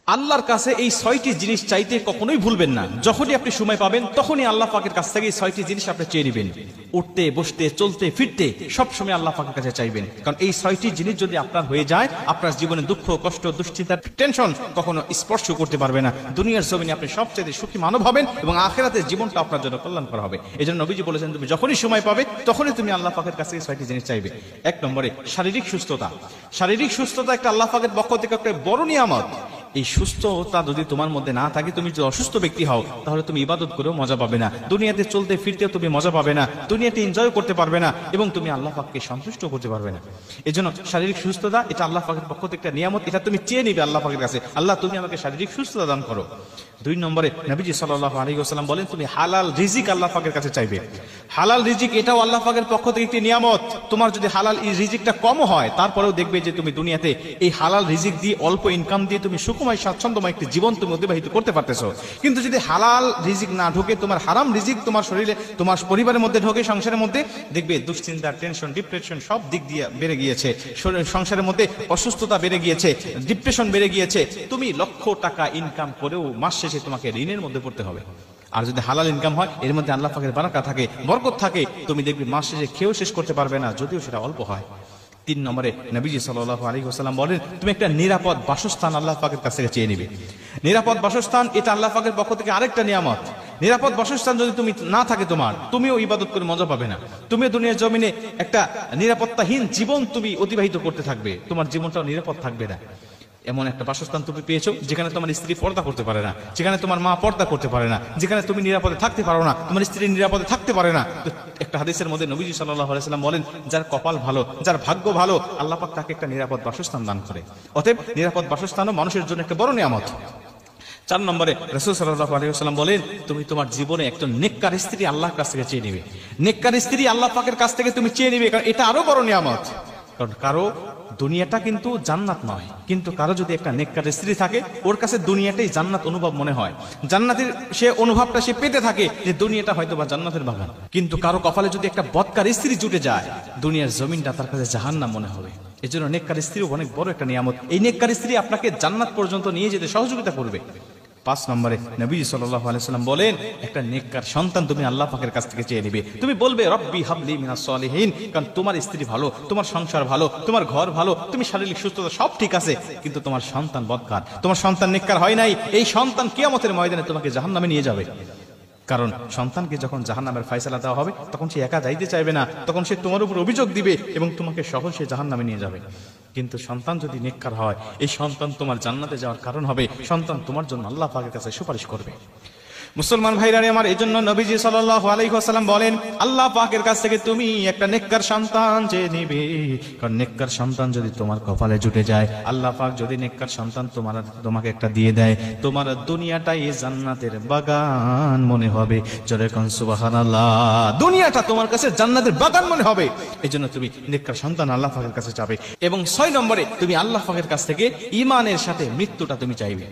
আল্লাহর কাছে এই 6টি জিনিস চাইতে কখনোই ভুলবেন না। যখনই আপনি সময় পাবেন তখনই আল্লাহ পাকের কাছ থেকে এই 6টি জিনিস আপনি চেয়ে নেবেন। উঠতে বসতে চলতে ফিরতে সব সময় আল্লাহ পাকের কাছে চাইবেন, কারণ এই 6টি জিনিস যদি আপনার হয়ে যায়, আপনার জীবনে দুঃখ কষ্ট দুশ্চিন্তা টেনশন কখনো স্পর্শ করতে পারবে না। দুনিয়ার জমিনে আপনি সবচেয়ে সুখী মানব হবেন এবং আখিরাতের জীবনটা আপনার জন্য কল্যাণ করা হবে। এই জন্য নবীজি বলেছেন, তুমি যখনই সময় পাবে তখনই তুমি আল্লাহ পাকের কাছে এই 6টি জিনিস চাইবে। 1 নম্বরে শারীরিক সুস্থতা। শারীরিক সুস্থতা একটা আল্লাহ পাকের পক্ষ থেকে একটা বড় নিয়ামত। এই সুস্থতা যদি তোমার মধ্যে না থাকে, তুমি যদি অসুস্থ ব্যক্তি হও, তাহলে তুমি ইবাদত করেও মজা পাবে না, দুনিয়াতে চলতে ফিরতেও তুমি মজা পাবে না, দুনিয়াতে এনজয় করতে পারবে না এবং তুমি আল্লাহ পাককে সন্তুষ্ট করতে পারবে না। এই জন্য শারীরিক সুস্থতা এটা আল্লাহ পাকের পক্ষ থেকে একটা নিয়ামত, এটা তুমি চেয়ে নিবে আল্লাহ পাকের কাছে, আল্লাহ তুমি আমাকে শারীরিক সুস্থতা দান করো। 2 নম্বরে নবীজি সাল্লাল্লাহু আলাইহি ওয়াসাল্লাম বলেন, তুমি হালাল রিজিক আল্লাহ পাকের কাছে চাইবে। হালাল রিজিক এটাও আল্লাহ পাকের পক্ষ থেকে একটি নিয়ামত। তোমার যদি হালাল এই রিজিকটা কম হয়, তারপরেও দেখবে যে তুমি দুনিয়াতে এই হালাল রিজিক দিয়ে অল্প ইনকাম দিয়ে তুমি সুখময় স্বাচ্ছন্দ্যময় একটি জীবন তুমি অতিবাহিত করতে পারতেছো। কিন্তু যদি হালাল রিজিক না ঢোকে, তোমার হারাম রিজিক তোমার শরীরে তোমার পরিবারের মধ্যে ঢোকে, সংসারের মধ্যে, দেখবে দুশ্চিন্তা টেনশন ডিপ্রেশন সব দিক দিয়ে বেড়ে গিয়েছে, সংসারের মধ্যে অসুস্থতা বেড়ে গিয়েছে, ডিপ্রেশন বেড়ে গিয়েছে। তুমি লক্ষ টাকা ইনকাম করেও মাস শেষে তোমাকে ঋণের মধ্যে পড়তে হবে। আর যদি হালাল ইনকাম হয়, এর মধ্যে আল্লাহ পাকের বারাকা থাকে, বরকত থাকে, তুমি দেখবে মাস শেষে খেয়েও শেষ করতে পারবে না, যদিও সেটা অল্প হয়। 3 নম্বরে নবীজি সাল্লাল্লাহু আলাইহি ওয়াসাল্লাম বলেন, তুমি একটা নিরাপদ বাসস্থান আল্লাহ পাকের কাছ থেকে চেয়ে নিবে। নিরাপদ বাসস্থান এটা আল্লাহ পাকের পক্ষ থেকে আরেকটা নিয়ামত। নিরাপদ বাসস্থান যদি তুমি না থাকে, তুমিও ইবাদত করে মজা পাবে না, তুমিও দুনিয়ার জমিনে একটা নিরাপত্তাহীন জীবন তুমি অতিবাহিত করতে থাকবে, তোমার জীবনটাও নিরাপদ থাকবে না। এমন একটা বাসস্থান তুমি পেয়েছো যেখানে তোমার স্ত্রী পর্দা করতে পারে না, যেখানে তোমার মা পর্দা করতে পারে না, যেখানে তুমি নিরাপদে থাকতে পারো না, তোমার স্ত্রী নিরাপদে থাকতে পারে না। তো একটা হাদিসের মধ্যে নবীজি সাল্লাল্লাহু আলাইহি ওয়াসাল্লাম বলেন, যার কপাল ভালো, যার ভাগ্য ভালো, আল্লাহ পাক তাকে একটা নিরাপদ বাসস্থান দান করে। অতএব নিরাপদ বাসস্থানও মানুষের জন্য একটা বড় নিয়ামত। 4 নম্বরে রাসূল সাল্লাল্লাহু আলাইহি ওয়াসাল্লাম বলেন, তুমি তোমার জীবনে একটা নেককার স্ত্রী আল্লাহর কাছ থেকে চেয়ে নিবে। নেককার স্ত্রী আল্লাহ পাকের কাছ থেকে তুমি চেয়ে নিবে, কারণ এটা আরো বড় নিয়ামত। কারণ কারো দুনিয়াটা কিন্তু জান্নাত নয়, কিন্তু কারো যদি একটা নেককার স্ত্রী থাকে, ওর কাছে দুনিয়াটাই জান্নাত অনুভব মনে হয়, জান্নাতের সে অনুভবটা সে পেতে থাকে যে দুনিয়াটা হয়তো বা জান্নাতের বাগান। কিন্তু কারো কপালে যদি একটা বদকার স্ত্রী জুটে যায়, দুনিয়ার জমিনটা তার কাছে জাহান্নাম মনে হবে। এই জন্য নেককার স্ত্রীও অনেক বড় একটা নিয়ামত। এই নেককার স্ত্রী আপনাকে জান্নাত পর্যন্ত নিয়ে যেতে সহযোগিতা করবে। 5 নম্বরে নবীজি সাল্লাল্লাহু আলাইহি ওয়াসাল্লাম বলেন, একটা নেককার সন্তান তুমি আল্লাহ পাকের কাছ থেকে চেয়ে নিবে। তুমি বলবে, রব্বি হাবলি মিনাস সলিহিন, কারণ তোমার স্ত্রী ভালো, তোমার সংসার ভালো, তোমার ঘর ভালো, তুমি শারীরিক সুস্থতা সব ঠিক আছে, কিন্তু তোমার সন্তান বদকার, তোমার সন্তান নেককার হয় নাই। এই সন্তান কিয়ামতের ময়দানে তোমাকে জাহান্নামে নিয়ে যাবে। কারণ সন্তানকে যখন জাহান্নামের ফয়সালা দেওয়া হবে, তখন সে একা যাইতে চাইবে না, তখন সে তোমার উপর অভিযোগ দিবে এবং তোমাকে সহ সে জাহান্নামে নিয়ে যাবে। কিন্তু সন্তান যদি নেককার হয়, এই সন্তান তোমার জান্নাতে যাওয়ার কারণ হবে, সন্তান তোমার জন্য আল্লাহ পাকের কাছে সুপারিশ করবে। মুসলমান ভাইরা আমার, এই জন্য নবীজি সাল্লাল্লাহু আলাইহি ওয়াসাল্লাম বলেন, আল্লাহ পাকের কাছ থেকে তুমি একটা নেককার সন্তান চেয়ে নিবে। কারণ নেককার সন্তান যদি তোমার কপালে জুটে যায়, আল্লাহ পাক যদি নেককার সন্তান তোমাকে একটা দিয়ে দেয়, তোমার দুনিয়াটাই জান্নাতের বাগান মনে হবে। জোরে কোন সুবহানাল্লাহ। দুনিয়াটা তোমার কাছে জান্নাতের বাগান মনে হবে। এই জন্য তুমি নেককার সন্তান আল্লাহ পাকের কাছে চাবে। এবং 6 নম্বরে তুমি আল্লাহ পাকের কাছ থেকে ঈমানের সাথে মৃত্যুটা তুমি চাইবে।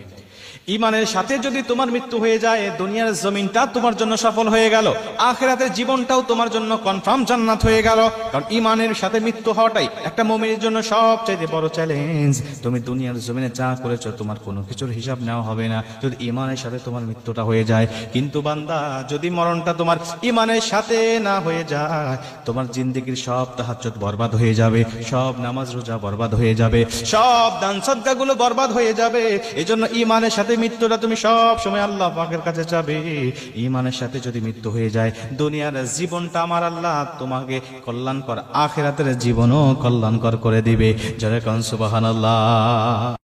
ঈমানের সাথে যদি তোমার মৃত্যু হয়ে যায়, দুনিয়ার জমিনটা তোমার জন্য সফল হয়ে গেল, আখিরাতের জীবনটাও তোমার জন্য কনফার্ম জান্নাত হয়ে গেল। কারণ ঈমানের সাথে মৃত্যু হওয়াটাই একটা মুমিনের জন্য সবচেয়ে বড় চ্যালেঞ্জ। তুমি দুনিয়ার জমিনে যা করেছো, তোমার কোনো কিছুর হিসাব নেওয়া হবে না যদি ঈমানের সাথে তোমার মৃত্যুটা হয়ে যায়। কিন্তু বান্দা, যদি মরণটা তোমার ঈমানের সাথে না হয়ে যায়, তোমার জিন্দেগির সব তাহাজ্জুদ বরবাদ হয়ে যাবে, সব নামাজ রোজা বরবাদ হয়ে যাবে, সব দান সদকাগুলো বরবাদ হয়ে যাবে। এজন্য ঈমানের সাথে মৃত্যুটা তুমি সব সময় আল্লাহ পাকের কাছে চাবে। ঈমানের সাথে যদি মৃত্যু হয়ে যায়, দুনিয়ার জীবনটা আমার আল্লাহ তোমাকে কল্যাণকর, আখিরাতের জীবনও কল্যাণকর করে দিবে। জয় কোন সুবহানাল্লাহ।